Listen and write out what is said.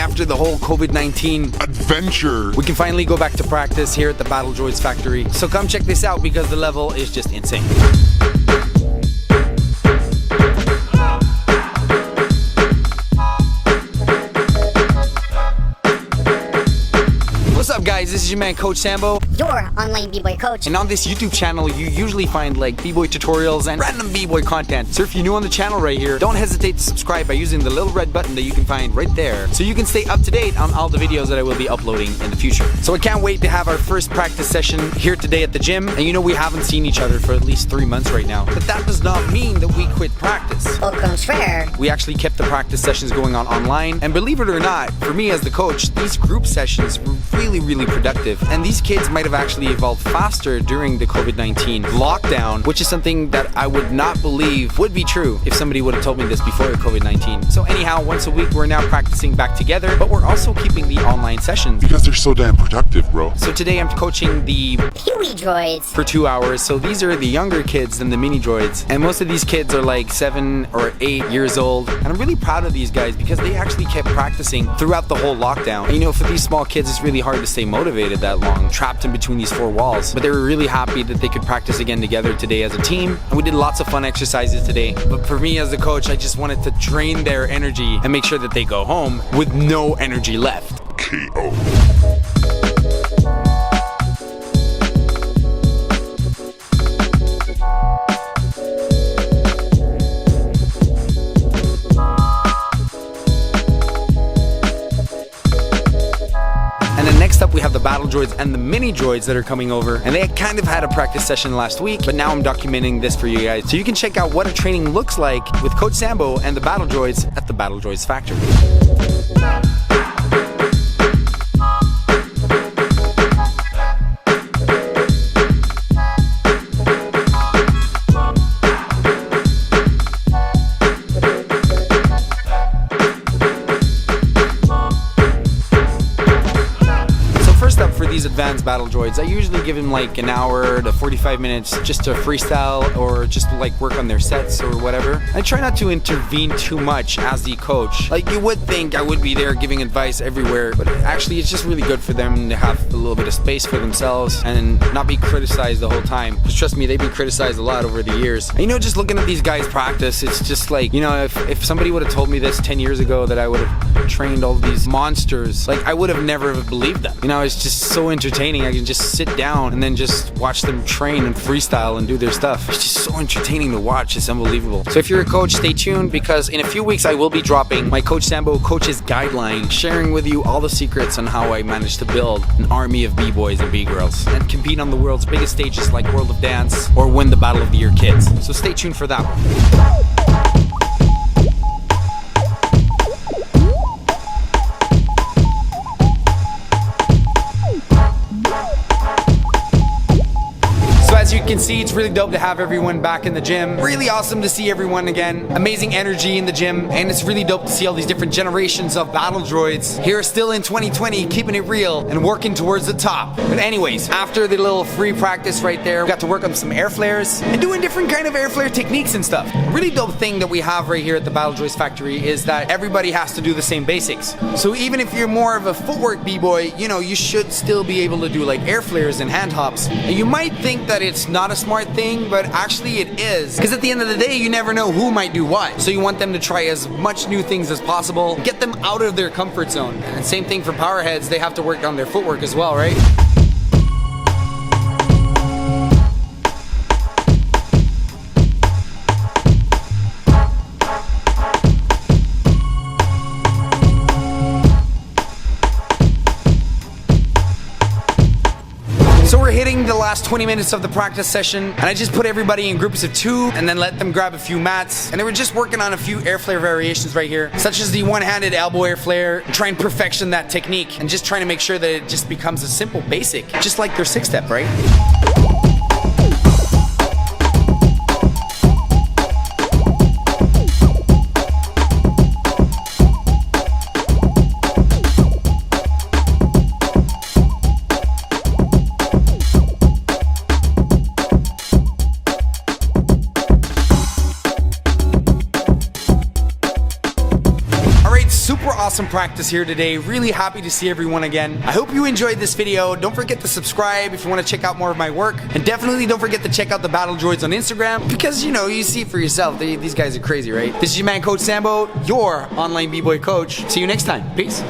after the whole COVID-19 adventure, we can finally go back to practice here at the Battle Droids Factory. So come check this out because the level is just insane. What's up guys, this is your man Coach Sambo, your online b-boy coach. and on this YouTube channel you usually find like b-boy tutorials and random b-boy content. So if you're new on the channel right here, don't hesitate to subscribe by using the little red button that you can find right there, so you can stay up to date on all the videos that I will be uploading in the future. So I can't wait to have our first practice session here today at the gym, and you know we haven't seen each other for at least 3 months right now, but that does not mean that we quit practice. Au contraire. We actually kept the practice sessions going on online, and believe it or not, for me as the coach, these group sessions were really productive, and these kids might have actually evolved faster during the COVID-19 lockdown, which is something that I would not believe would be true if somebody would have told me this before COVID-19. So anyhow, once a week we're now practicing back together, but we're also keeping the online sessions because they're so damn productive, bro. So today I'm coaching the Huey Droids for 2 hours. So these are the younger kids than the mini droids, and most of these kids are like 7 or 8 years old, and I'm really proud of these guys because they actually kept practicing throughout the whole lockdown. And you know, for these small kids it's really hard to stay motivated that long, trapped in between these 4 walls, but they were really happy that they could practice again together today as a team, and we did lots of fun exercises today. But for me as the coach, I just wanted to drain their energy and make sure that they go home with no energy left. KO. Next up we have the Battle Droids and the Mini Droids that are coming over, and they kind of had a practice session last week, but now I'm documenting this for you guys so you can check out what a training looks like with Coach Sambo and the Battle Droids at the Battle Droids Factory. These advanced battle droids, I usually give them like an hour to 45 minutes just to freestyle or just to like work on their sets or whatever. I try not to intervene too much as the coach. Like you would think I would be there giving advice everywhere, but actually it's just really good for them to have a little bit of space for themselves and not be criticized the whole time. Because trust me, they've been criticized a lot over the years. And you know, just looking at these guys practice, it's just like, you know, if somebody would have told me this 10 years ago that I would have trained all these monsters, like I would have never believed them. You know, it's just so entertaining. I can just sit down and then just watch them train and freestyle and do their stuff. It's just so entertaining to watch. It's unbelievable. So if you're a coach, stay tuned because in a few weeks I will be dropping my Coach Sambo Coach's Guideline, sharing with you all the secrets on how I managed to build an army of b-boys and b-girls and compete on the world's biggest stages like World of Dance or win the Battle of the Year Kids. So stay tuned for that one. As you can see, it's really dope to have everyone back in the gym. Really awesome to see everyone again. Amazing energy in the gym, and it's really dope to see all these different generations of battle droids here still in 2020, keeping it real and working towards the top. But anyways, after the little free practice right there, we got to work on some air flares and doing different kind of air flare techniques and stuff. Really dope thing that we have right here at the Battle Droids Factory is that everybody has to do the same basics. So even if you're more of a footwork b-boy, you know, you should still be able to do like air flares and hand hops. And you might think that it's not a smart thing, but actually it is, because at the end of the day you never know who might do what, so you want them to try as much new things as possible, get them out of their comfort zone. And same thing for powerheads, they have to work on their footwork as well, right? So we're hitting the last 20 minutes of the practice session, and I just put everybody in groups of 2 and then let them grab a few mats, and they were just working on a few air flare variations right here, such as the one-handed elbow air flare, and try and perfection that technique and just trying to make sure that it just becomes a simple basic, just like their 6-step, right? super awesome practice here today. Really happy to see everyone again. I hope you enjoyed this video. Don't forget to subscribe if you want to check out more of my work. And definitely don't forget to check out the Battle Droids on Instagram because, you know, you see for yourself. These guys are crazy, right? This is your man, Coach Sambo, your online B-Boy coach. See you next time. Peace.